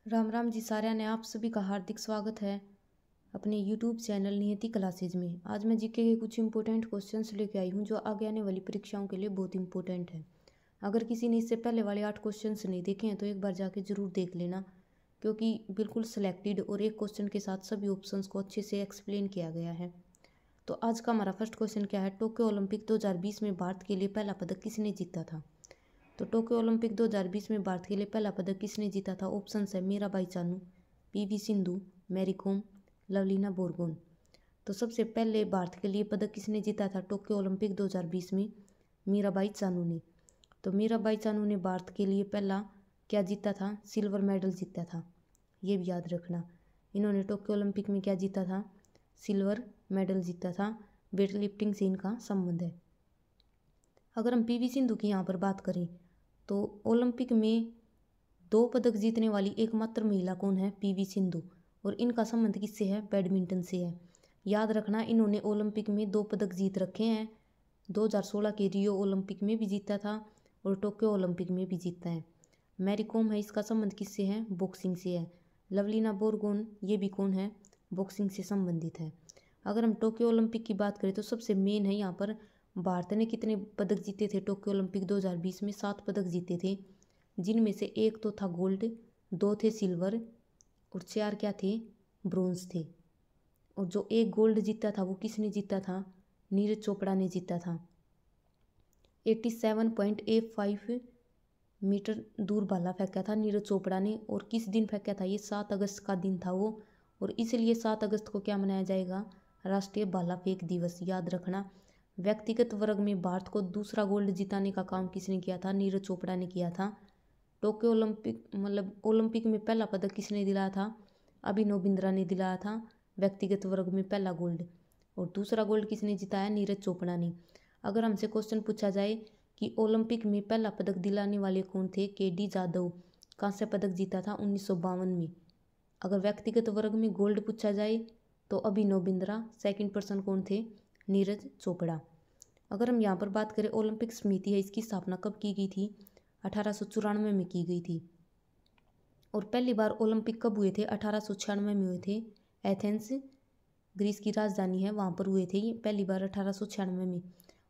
राम राम जी साਰਿਆਂ ने आप सभी का हार्दिक स्वागत है अपने यूट्यूब चैनल नियति क्लासेज में। आज मैं जीके के कुछ इंपॉर्टेंट क्वेश्चंस लेके आई हूँ जो आगे आने वाली परीक्षाओं के लिए बहुत इंपॉर्टेंट है। अगर किसी ने इससे पहले वाले 8 क्वेश्चंस नहीं देखे हैं तो एक बार जाके ज़रूर देख लेना, क्योंकि बिल्कुल सिलेक्टेड और एक क्वेश्चन के साथ सभी ऑप्शंस को अच्छे से एक्सप्लेन किया गया है। तो आज का हमारा फर्स्ट क्वेश्चन क्या है, टोक्यो ओलंपिक 2020 में भारत के लिए पहला पदक किसने जीता था। तो टोक्यो ओलंपिक 2020 में भारत के लिए पहला पदक किसने जीता था। ऑप्शन है मीराबाई चानू, पीवी सिंधु, मैरी कॉम, लवलीना बोरगोन। तो सबसे पहले भारत के लिए पदक किसने जीता था टोक्यो ओलंपिक 2020 में, मीराबाई चानू ने। तो मीराबाई चानू ने भारत के लिए पहला क्या जीता था, सिल्वर मेडल जीता था। ये भी याद रखना, इन्होंने टोक्यो ओलंपिक में क्या जीता था, सिल्वर मेडल जीता था। वेट लिफ्टिंग से इनका संबंध है। अगर हम पीवी सिंधु की यहाँ पर बात करें तो ओलंपिक में 2 पदक जीतने वाली एकमात्र महिला कौन है, पीवी सिंधु। और इनका संबंध किससे है, बैडमिंटन से है। याद रखना, इन्होंने ओलंपिक में 2 पदक जीत रखे हैं। 2016 के रियो ओलंपिक में भी जीता था और टोक्यो ओलंपिक में भी जीता है। मैरी कॉम है, इसका संबंध किससे है, बॉक्सिंग से है। लवलीना बोरगोन ये भी कौन है, बॉक्सिंग से संबंधित है। अगर हम टोक्यो ओलंपिक की बात करें तो सबसे मेन है यहाँ पर भारत ने कितने पदक जीते थे टोक्यो ओलंपिक 2020 में, 7 पदक जीते थे, जिनमें से 1 तो था गोल्ड, 2 थे सिल्वर और 4 क्या थे, ब्रोंज थे। और जो 1 गोल्ड जीता था वो किसने जीता था, नीरज चोपड़ा ने जीता था। 87.85 मीटर दूर भाला फेंका था नीरज चोपड़ा ने। और किस दिन फेंका था, ये 7 अगस्त का दिन था वो। और इसलिए 7 अगस्त को क्या मनाया जाएगा, राष्ट्रीय भाला फेंक दिवस। याद रखना, व्यक्तिगत वर्ग में भारत को दूसरा गोल्ड जिताने का काम किसने किया था, नीरज चोपड़ा ने किया था। टोक्यो ओलंपिक में पहला पदक किसने दिलाया था, अभिनव बिंद्रा ने दिलाया था, व्यक्तिगत वर्ग में पहला गोल्ड। और दूसरा गोल्ड किसने जिताया, नीरज चोपड़ा ने। अगर हमसे क्वेश्चन पूछा जाए कि ओलंपिक में पहला पदक दिलाने वाले कौन थे, केडी जाधव, कांस्य पदक जीता था 1952 में। अगर व्यक्तिगत वर्ग में गोल्ड पूछा जाए तो अभिनव बिंद्रा, सेकंड पर्सन कौन थे, नीरज चोपड़ा। अगर हम यहाँ पर बात करें ओलंपिक समिति है, इसकी स्थापना कब की गई थी, 1894 में की गई थी। और पहली बार ओलंपिक कब हुए थे, 1896 में हुए थे। एथेंस ग्रीस की राजधानी है, वहाँ पर हुए थे ये पहली बार 1896 में।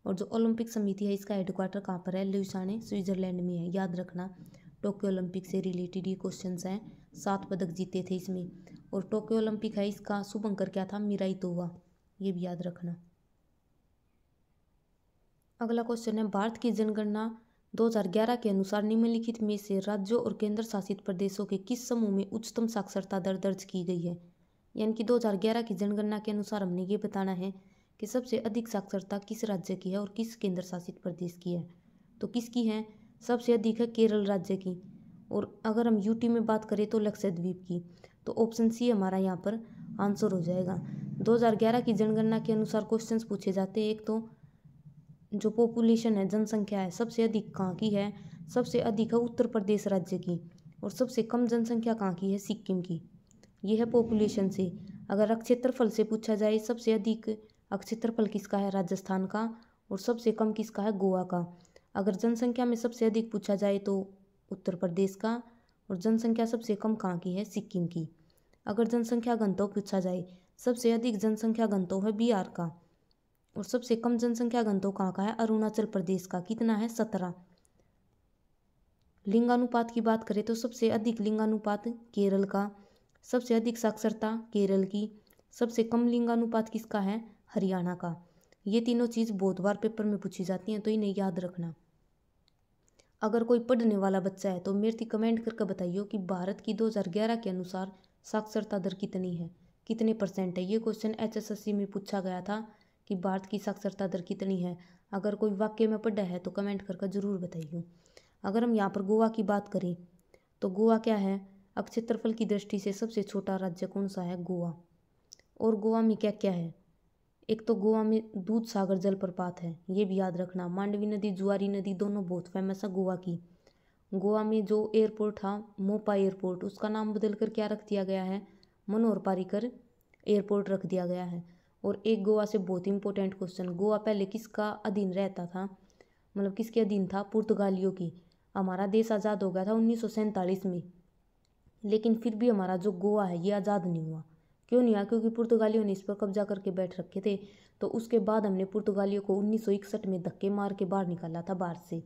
और जो ओलंपिक समिति है इसका हेडक्वार्टर कहाँ पर है, लुसाने स्विट्जरलैंड में है। याद रखना, टोक्यो ओलंपिक से रिलेटेड ये क्वेश्चन हैं। 7 पदक जीते थे इसमें। और टोक्यो ओलंपिक है, इसका शुभंकर क्या था, मिराई तोवा। ये भी याद रखना। अगला क्वेश्चन है, भारत की जनगणना 2011 के अनुसार निम्नलिखित में से राज्यों और केंद्र शासित प्रदेशों के किस समूह में उच्चतम साक्षरता दर दर्ज की गई है। यानी कि 2011 की जनगणना के अनुसार हमने ये बताना है कि सबसे अधिक साक्षरता किस राज्य की है और किस केंद्र शासित प्रदेश की है। तो किसकी है, सबसे अधिक है केरल राज्य की। और अगर हम यूटी में बात करें तो लक्षद्वीप की। तो ऑप्शन सी हमारा यहाँ पर आंसर हो जाएगा। 2011 की जनगणना के अनुसार क्वेश्चन पूछे जाते हैं, एक तो जो पॉपुलेशन है, जनसंख्या है, सबसे अधिक कहाँ की है, सबसे अधिक है उत्तर प्रदेश राज्य की। और सबसे कम जनसंख्या कहाँ की है, सिक्किम की। ये है पॉपुलेशन से। अगर क्षेत्रफल से पूछा जाए, सबसे अधिक क्षेत्रफल किसका है, राजस्थान का। और सबसे कम किसका है, गोवा का। अगर जनसंख्या में सबसे अधिक पूछा जाए तो उत्तर प्रदेश का। और जनसंख्या सबसे कम कहाँ की है, सिक्किम की। अगर जनसंख्या घनत्व पूछा जाए, सबसे अधिक जनसंख्या घनत्व है बिहार का। और सबसे कम जनसंख्या घनत्व कहाँ का है, अरुणाचल प्रदेश का। कितना है, 17। लिंगानुपात की बात करें तो सबसे अधिक लिंगानुपात केरल का। सबसे अधिक साक्षरता केरल की। सबसे कम लिंगानुपात किसका है, हरियाणा का। ये तीनों चीज़ बहुत बार पेपर में पूछी जाती हैं, तो इन्हें याद रखना। अगर कोई पढ़ने वाला बच्चा है तो मेरे कमेंट करके बताइए कि भारत की 2011 के अनुसार साक्षरता दर कितनी है, कितने % है। ये क्वेश्चन HSSC में पूछा गया था कि भारत की साक्षरता दर कितनी है। अगर कोई वाक्य में पढ़ा है तो कमेंट करके ज़रूर बताइए। अगर हम यहाँ पर गोवा की बात करें तो गोवा क्या है, क्षेत्रफल की दृष्टि से सबसे छोटा राज्य कौन सा है, गोवा। और गोवा में क्या क्या है, एक तो गोवा में दूध सागर जलप्रपात है, ये भी याद रखना। मांडवी नदी, जुआरी नदी दोनों बहुत फेमस है गोवा की। गोवा में जो एयरपोर्ट था, मोपा एयरपोर्ट, उसका नाम बदल कर क्या रख दिया गया है, मनोहर पारिकर एयरपोर्ट रख दिया गया है। और एक गोवा से बहुत इंपॉर्टेंट क्वेश्चन, गोवा पहले किसका अधीन रहता था, मतलब किसके अधीन था, पुर्तगालियों की। हमारा देश आज़ाद हो गया था 1947 में, लेकिन फिर भी हमारा जो गोवा है ये आज़ाद नहीं हुआ। क्यों नहीं हुआ? क्योंकि पुर्तगालियों ने इस पर कब्जा करके बैठ रखे थे। तो उसके बाद हमने पुर्तगालियों को 1961 में धक्के मार के बाहर निकाला था भारत से।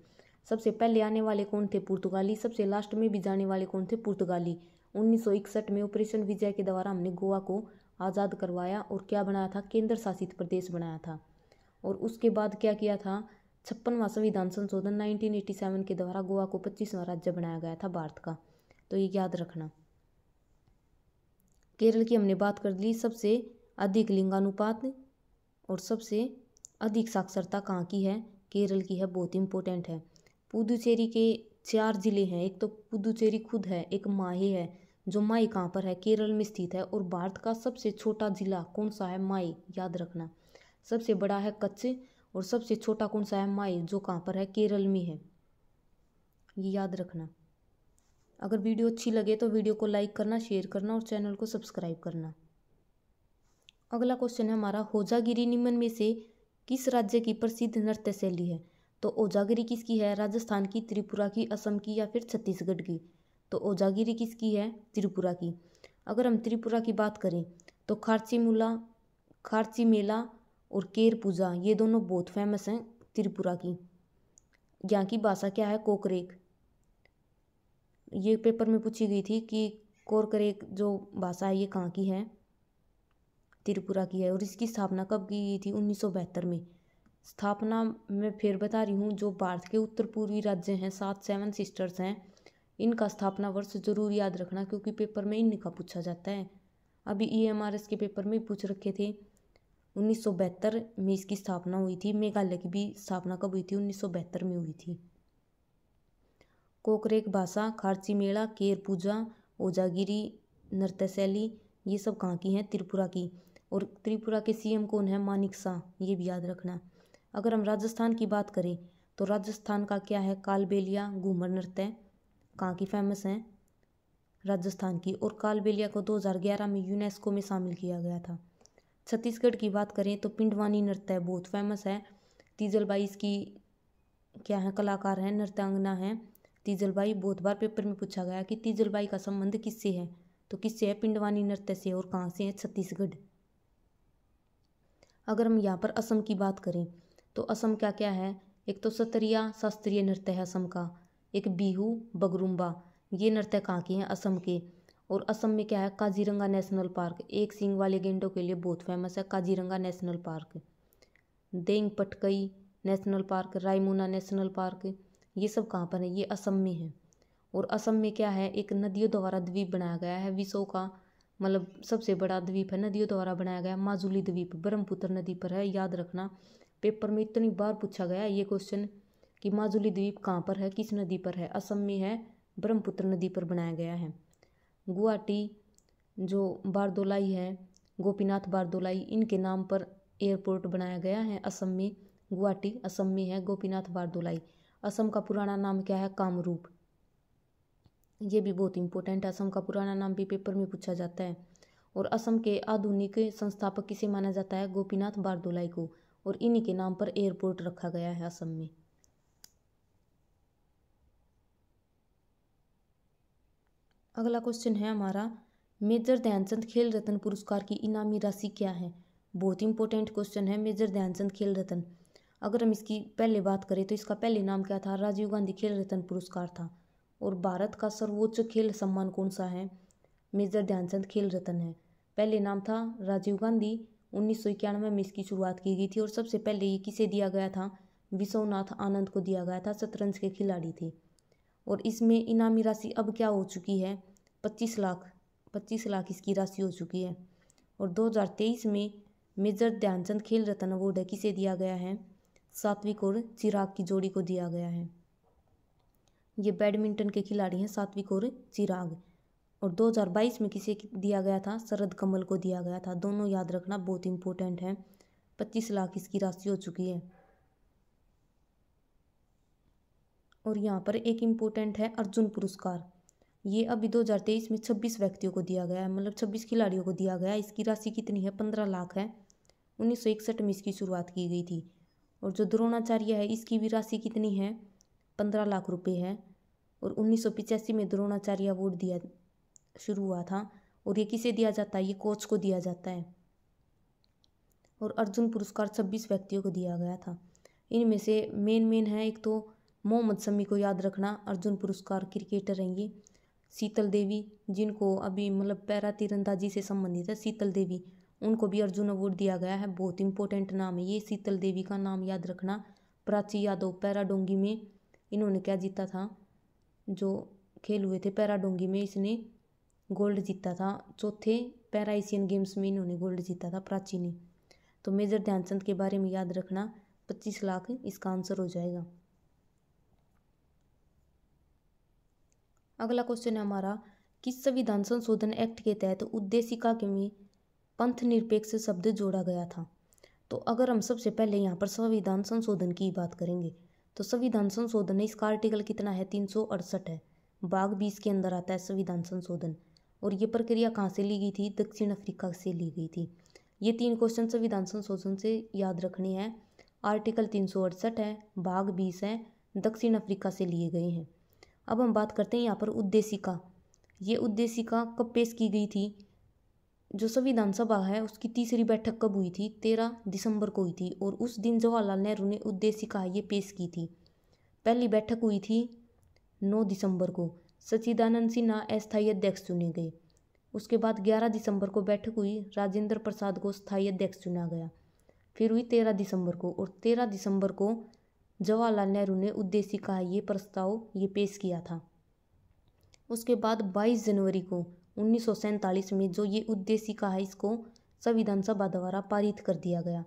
सबसे पहले आने वाले कौन थे? पुर्तगाली। सबसे लास्ट में भी जाने वाले कौन थे? पुर्तगाली। 1961 में ऑपरेशन विजय के द्वारा हमने गोवा को आज़ाद करवाया और क्या बनाया था? केंद्र शासित प्रदेश बनाया था। और उसके बाद क्या किया था? 56वां संविधान संशोधन 1987 के द्वारा गोवा को 25वां राज्य बनाया गया था भारत का। तो ये याद रखना। केरल की हमने बात कर ली। सबसे अधिक लिंगानुपात और सबसे अधिक साक्षरता कहाँ की है? केरल की है। बहुत इंपॉर्टेंट है। पुदुचेरी के 4 जिले हैं। एक तो पुदुचेरी खुद है, एक माहे है। जो माहे कहाँ पर है? केरल में स्थित है। और भारत का सबसे छोटा जिला कौन सा है? माहे। याद रखना। सबसे बड़ा है कच्छ और सबसे छोटा कौन सा है? माहे, जो कहाँ पर है? केरल में है। ये याद रखना। अगर वीडियो अच्छी लगे तो वीडियो को लाइक करना, शेयर करना और चैनल को सब्सक्राइब करना। अगला क्वेश्चन है हमारा, होजागिरी निम्न में से किस राज्य की प्रसिद्ध नृत्य शैली है? तो ओजागिरी किसकी है? राजस्थान की, त्रिपुरा की, असम की या फिर छत्तीसगढ़ की? तो ओजागिरी किसकी है? त्रिपुरा की। अगर हम त्रिपुरा की बात करें तो खारची मेला और केर पूजा ये दोनों बहुत फेमस हैं त्रिपुरा की। यहाँ की भाषा क्या है? कोकरेक। ये पेपर में पूछी गई थी कि कोकरेक जो भाषा है ये कहाँ की है? त्रिपुरा की है। और इसकी स्थापना कब की गई थी? 1972 में। स्थापना मैं फिर बता रही हूँ, जो भारत के उत्तर पूर्वी राज्य हैं 7 सिस्टर्स हैं, इनका स्थापना वर्ष जरूर याद रखना क्योंकि पेपर में इनका पूछा जाता है। अभी EMRS के पेपर में पूछ रखे थे। 1972 में इसकी स्थापना हुई थी। मेघालय की भी स्थापना कब हुई थी? 1972 में हुई थी। कोकरेक भाषा, खारची मेला, केर पूजा, ओजागिरी नृत्य शैली ये सब कहाँ की हैं? त्रिपुरा की। और त्रिपुरा के CM कौन है? मानिक शाह। ये भी याद रखना। अगर हम राजस्थान की बात करें तो राजस्थान का क्या है? कालबेलिया घूमर नृत्य कहाँ की फेमस है? राजस्थान की। और कालबेलिया को 2011 में यूनेस्को में शामिल किया गया था। छत्तीसगढ़ की बात करें तो पिंडवानी नृत्य बहुत फेमस है। तीजलबाई इसकी क्या है? कलाकार है, नृत्यांगना है तीजलबाई। बहुत बार पेपर में पूछा गया कि तीजलबाई का संबंध किससे है? तो किससे है? पिंडवानी नृत्य से। और कहाँ से है? छत्तीसगढ़। अगर हम यहाँ पर असम की बात करें तो असम क्या क्या है? एक तो सत्रिया शास्त्रीय नृत्य है असम का, एक बिहू, बगरुम्बा ये नृत्य कहाँ के हैं? असम के। और असम में क्या है? काजीरंगा नेशनल पार्क, एक सींग वाले गेंडों के लिए बहुत फेमस है Kaziranga national park. Dehing Patkai national park, Raimona national park ये सब कहाँ पर है? ये असम में है। और असम में क्या है? एक नदियों द्वारा द्वीप बनाया गया है। विश्व का मतलब सबसे बड़ा द्वीप है, नदियों द्वारा बनाया गया माजुली द्वीप, ब्रह्मपुत्र नदी पर है। याद रखना। पेपर में इतनी बार पूछा गया ये क्वेश्चन कि माजुली द्वीप कहाँ पर है, किस नदी पर है? असम में है, ब्रह्मपुत्र नदी पर बनाया गया है। गुवाहाटी जो बारदोलाई है, गोपीनाथ बारदोलाई, इनके नाम पर एयरपोर्ट बनाया गया है असम में। गुवाहाटी असम में है, गोपीनाथ बारदोलाई। असम का पुराना नाम क्या है? कामरूप। ये भी बहुत इंपॉर्टेंट है। असम का पुराना नाम भी पेपर में पूछा जाता है। और असम के आधुनिक संस्थापक किसे माना जाता है? गोपीनाथ बारदोलाई को। और इन्हीं के नाम पर एयरपोर्ट रखा गया है असम में। अगला क्वेश्चन है हमारा, मेजर ध्यानचंद खेल रत्न पुरस्कार की इनामी राशि क्या है? बहुत इंपॉर्टेंट क्वेश्चन है मेजर ध्यानचंद खेल रत्न। अगर हम इसकी पहले बात करें तो इसका पहले नाम क्या था? राजीव गांधी खेल रत्न पुरस्कार था। और भारत का सर्वोच्च खेल सम्मान कौन सा है? मेजर ध्यानचंद खेल रत्न है। पहले नाम था राजीव गांधी। 1991 में इसकी शुरुआत की गई थी। और सबसे पहले ये किसे दिया गया था? विश्वनाथ आनंद को दिया गया था, शतरंज के खिलाड़ी थे। और इसमें इनामी राशि अब क्या हो चुकी है? 25 लाख इसकी राशि हो चुकी है। और 2023 में मेजर ध्यानचंद खेल रत्न अवार्ड किसे दिया गया है? सात्विक और चिराग की जोड़ी को दिया गया है। ये बैडमिंटन के खिलाड़ी हैं, सात्विक और चिराग। और 2022 में किसे दिया गया था? शरद कमल को दिया गया था। दोनों याद रखना, बहुत इंपॉर्टेंट है। 25 लाख इसकी राशि हो चुकी है। और यहाँ पर एक इम्पोर्टेंट है अर्जुन पुरस्कार। ये अभी 2023 में 26 व्यक्तियों को दिया गया है, मतलब 26 खिलाड़ियों को दिया गया है। इसकी राशि कितनी है? 15 लाख है। 1961 में इसकी शुरुआत की गई थी। और जो द्रोणाचार्य है इसकी भी राशि कितनी है? 15 लाख रुपए है। और 1985 में द्रोणाचार्य अवार्ड दिया शुरू हुआ था और ये किसे दिया जाता है, ये कोच को दिया जाता है। और अर्जुन पुरस्कार 26 व्यक्तियों को दिया गया था। इनमें से मेन है, एक तो मोहम्मद शमी को याद रखना, अर्जुन पुरस्कार क्रिकेटर हैं ये। शीतल देवी, जिनको अभी मतलब पैरा तीरंदाजी से संबंधित है, शीतल देवी, उनको भी अर्जुन अवार्ड दिया गया है। बहुत इंपॉर्टेंट नाम है ये, शीतल देवी का नाम याद रखना। प्राची यादव, पैराडोंगी में इन्होंने क्या जीता था, जो खेल हुए थे पैराडोंगी में, इसने गोल्ड जीता था। चौथे पैरा एशियन गेम्स में इन्होंने गोल्ड जीता था, प्राची ने। तो मेजर ध्यानचंद के बारे में याद रखना, 25 लाख इसका आंसर हो जाएगा। अगला क्वेश्चन है हमारा, किस संविधान संशोधन एक्ट के तहत उद्देशिका के में पंथ निरपेक्ष शब्द जोड़ा गया था। तो अगर हम सबसे पहले यहाँ पर संविधान संशोधन की बात करेंगे तो संविधान संशोधन है, इसका आर्टिकल कितना है, 368 है। भाग 20 के अंदर आता है संविधान संशोधन। और ये प्रक्रिया कहाँ से ली गई थी, दक्षिण अफ्रीका से ली गई थी। ये 3 क्वेश्चन संविधान संशोधन से याद रखने हैं। आर्टिकल 368 है, भाग 20 है, दक्षिण अफ्रीका से लिए गए हैं। अब हम बात करते हैं यहाँ पर उद्देशिका। ये उद्देशिका कब पेश की गई थी, जो संविधान सभा है उसकी तीसरी बैठक कब हुई थी, 13 दिसंबर को हुई थी। और उस दिन जवाहरलाल नेहरू ने उद्देशिका ये पेश की थी। पहली बैठक हुई थी 9 दिसंबर को, सच्चिदानंद सिन्हा अस्थायी अध्यक्ष चुने गए। उसके बाद 11 दिसंबर को बैठक हुई, राजेंद्र प्रसाद को स्थायी अध्यक्ष चुना गया। फिर हुई 13 दिसंबर को, और 13 दिसंबर को जवाहरलाल नेहरू ने उद्देशिका ये प्रस्ताव ये पेश किया था। उसके बाद 22 जनवरी को 1947 में जो ये उद्देशिका है, इसको संविधान सभा द्वारा पारित कर दिया गया।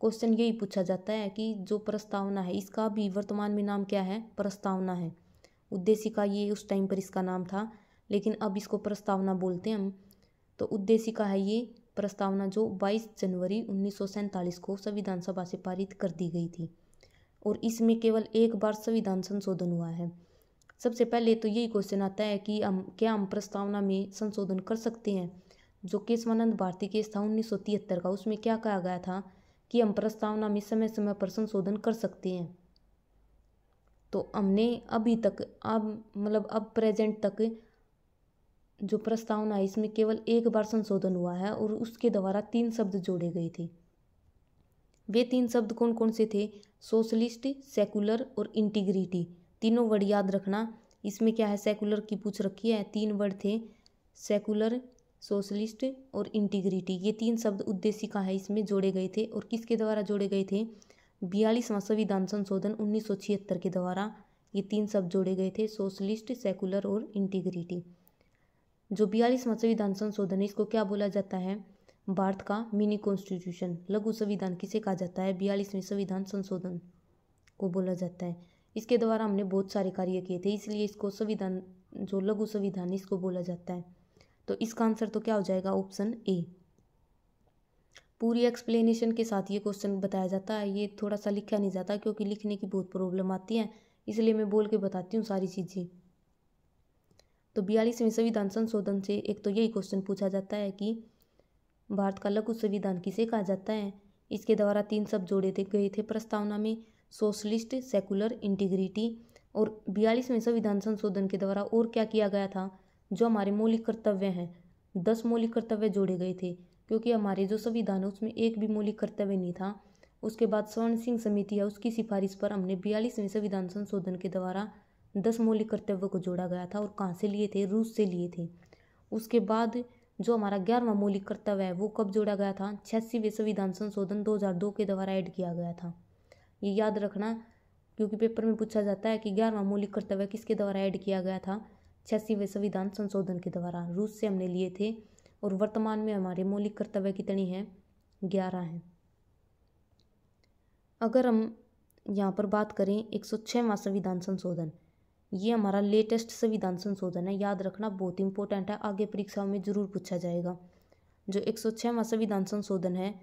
क्वेश्चन यही पूछा जाता है कि जो प्रस्तावना है, इसका भी वर्तमान में नाम क्या है, प्रस्तावना है। उद्देशिका ये उस टाइम पर इसका नाम था, लेकिन अब इसको प्रस्तावना बोलते हैं हम। तो उद्देशिका है ये प्रस्तावना, जो 22 जनवरी 1947 को संविधान सभा से पारित कर दी गई थी। और इसमें केवल एक बार संविधान संशोधन हुआ है। सबसे पहले तो यही क्वेश्चन आता है कि हम प्रस्तावना में संशोधन कर सकते हैं। जो केशवानंद भारती केस था 1973 का, उसमें क्या कहा गया था कि हम प्रस्तावना में समय समय पर संशोधन कर सकते हैं। तो हमने अभी तक अब प्रेजेंट तक जो प्रस्तावना है, इसमें केवल एक बार संशोधन हुआ है और उसके द्वारा 3 शब्द जोड़े गए थे। वे 3 शब्द कौन कौन से थे, सोशलिस्ट, सेकुलर और इंटीग्रिटी। तीनों वर्ड याद रखना। इसमें क्या है, सेकुलर की पूछ रखी है, 3 वर्ड थे, सेकुलर, सोशलिस्ट और इंटीग्रिटी। ये 3 शब्द उद्देशिका है इसमें जोड़े गए थे। और किसके द्वारा जोड़े गए थे, 42वां संविधान संशोधन 1976 के द्वारा ये 3 शब्द जोड़े गए थे, सोशलिस्ट, सेकुलर और इंटीग्रिटी। जो 42वां संविधान संशोधन है, इसको क्या बोला जाता है, भारत का मिनी कॉन्स्टिट्यूशन, लघु संविधान किसे कहा जाता है, 42वें संविधान संशोधन को बोला जाता है। इसके द्वारा हमने बहुत सारे कार्य किए थे, इसलिए इसको संविधान, जो लघु संविधान इसको बोला जाता है। तो इसका आंसर तो क्या हो जाएगा, ऑप्शन ए। पूरी एक्सप्लेनेशन के साथ ये क्वेश्चन बताया जाता है। ये थोड़ा सा लिखा नहीं जाता क्योंकि लिखने की बहुत प्रॉब्लम आती है, इसलिए मैं बोल के बताती हूँ सारी चीज़ें। तो 42वें संविधान संशोधन से एक तो यही क्वेश्चन पूछा जाता है कि भारत का लघु संविधान किसे कहा जाता है। इसके द्वारा 3 शब्द जोड़े गए थे प्रस्तावना में, सोशलिस्ट, सेकुलर, इंटीग्रिटी। और 42वें संविधान संशोधन के द्वारा और क्या किया गया था, जो हमारे मौलिक कर्तव्य हैं, 10 मौलिक कर्तव्य जोड़े गए थे, क्योंकि हमारे जो संविधान है उसमें एक भी मौलिक कर्तव्य नहीं था। उसके बाद स्वर्ण सिंह समिति है, उसकी सिफारिश पर हमने 42वें संविधान संशोधन के द्वारा 10 मौलिक कर्तव्यों को जोड़ा गया था। और कहाँ से लिए थे, रूस से लिए थे। उसके बाद जो हमारा 11वां मौलिक कर्तव्य है वो कब जोड़ा गया था, 86वें संविधान संशोधन 2002 के द्वारा ऐड किया गया था। ये याद रखना क्योंकि पेपर में पूछा जाता है कि 11वां मौलिक कर्तव्य किसके द्वारा ऐड किया गया था, 86वें संविधान संशोधन के द्वारा, रूस से हमने लिए थे। और वर्तमान में हमारे मौलिक कर्तव्य कितनी हैं, 11 हैं। अगर हम यहाँ पर बात करें 106वां संविधान संशोधन, ये हमारा लेटेस्ट संविधान संशोधन है, याद रखना बहुत इंपॉर्टेंट है, आगे परीक्षाओं में जरूर पूछा जाएगा। जो 106वां संविधान संशोधन है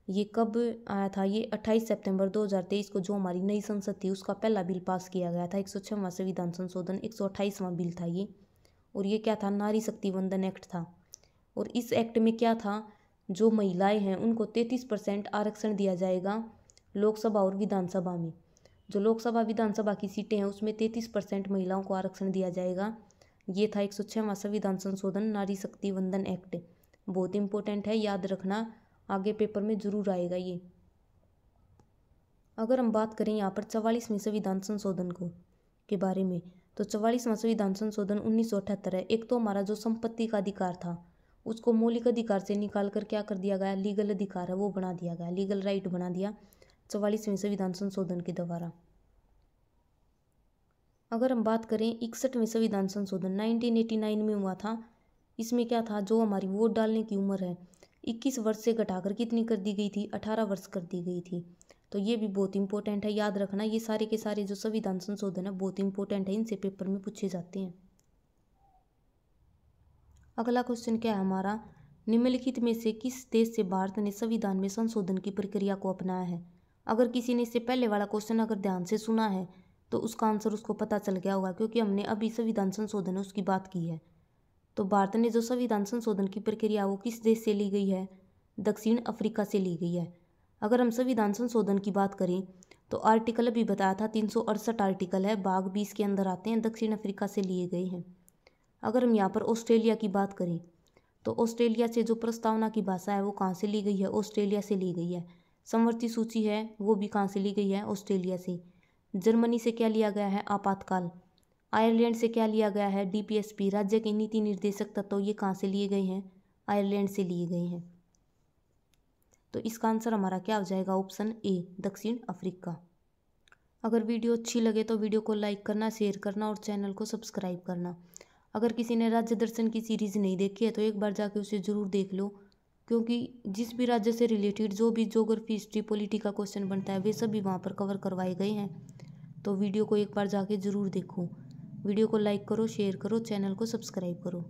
ये कब आया था, ये 28 सितंबर 2023 को जो हमारी नई संसद थी उसका पहला बिल पास किया गया था। 106वां संविधान संशोधन 128वां बिल था ये। और ये क्या था, नारी शक्ति वंदन एक्ट था। और इस एक्ट में क्या था, जो महिलाएं हैं उनको 33% आरक्षण दिया जाएगा लोकसभा और विधानसभा में। जो लोकसभा विधानसभा की सीटें हैं उसमें 33% महिलाओं को आरक्षण दिया जाएगा। ये था 106वां संविधान संशोधन नारी शक्ति वंदन एक्ट। बहुत इंपॉर्टेंट है, याद रखना, आगे पेपर में जरूर आएगा ये। अगर हम बात करें यहाँ पर 44वें संविधान संशोधन के बारे में, तो 44वां संविधान संशोधन 1978 है। एक तो हमारा जो संपत्ति का अधिकार था उसको मौलिक अधिकार से निकाल कर क्या कर दिया गया, लीगल अधिकार है वो बना दिया गया, लीगल राइट बना दिया 44वें संविधान संशोधन के द्वारा। अगर हम बात करें 61वें संविधान संशोधन 1989 में हुआ था। इसमें क्या था, जो हमारी वोट डालने की उम्र है 21 वर्ष से घटाकर कितनी कर दी गई थी, 18 वर्ष कर दी गई थी। तो ये भी बहुत इंपॉर्टेंट है, याद रखना, ये सारे के सारे जो संविधान संशोधन है बहुत इंपॉर्टेंट है, इनसे पेपर में पूछे जाते हैं। अगला क्वेश्चन क्या है हमारा, निम्नलिखित में से किस देश से भारत ने संविधान में संशोधन की प्रक्रिया को अपनाया है। अगर किसी ने इससे पहले वाला क्वेश्चन अगर ध्यान से सुना है तो उसका आंसर उसको पता चल गया होगा, क्योंकि हमने अभी संविधान संशोधन है उसकी बात की है। तो भारत ने जो संविधान संशोधन की प्रक्रिया वो किस देश से ली गई है, दक्षिण अफ्रीका से ली गई है। अगर हम संविधान संशोधन की बात करें तो आर्टिकल अभी बताया था 368 आर्टिकल है, भाग 20 के अंदर आते हैं, दक्षिण अफ्रीका से लिए गए हैं। अगर हम यहाँ पर ऑस्ट्रेलिया की बात करें तो ऑस्ट्रेलिया से जो प्रस्तावना की भाषा है वो कहाँ से ली गई है, ऑस्ट्रेलिया से ली गई है। समवर्ती सूची है वो भी कहाँ से ली गई है, ऑस्ट्रेलिया से। जर्मनी से क्या लिया गया है, आपातकाल। आयरलैंड से क्या लिया गया है, DPSP, राज्य के नीति निर्देशक तत्व, ये कहाँ से लिए गए हैं, आयरलैंड से लिए गए हैं। तो इसका आंसर हमारा क्या हो जाएगा, ऑप्शन ए, दक्षिण अफ्रीका। अगर वीडियो अच्छी लगे तो वीडियो को लाइक करना, शेयर करना और चैनल को सब्सक्राइब करना। अगर किसी ने राज्य दर्शन की सीरीज़ नहीं देखी है तो एक बार जाके उसे ज़रूर देख लो, क्योंकि जिस भी राज्य से रिलेटेड जो भी ज्योग्राफी, हिस्ट्री, पॉलिटी का क्वेश्चन बनता है वे सभी वहाँ पर कवर करवाए गए हैं। तो वीडियो को एक बार जाके ज़रूर देखो। वीडियो को लाइक करो, शेयर करो, चैनल को सब्सक्राइब करो।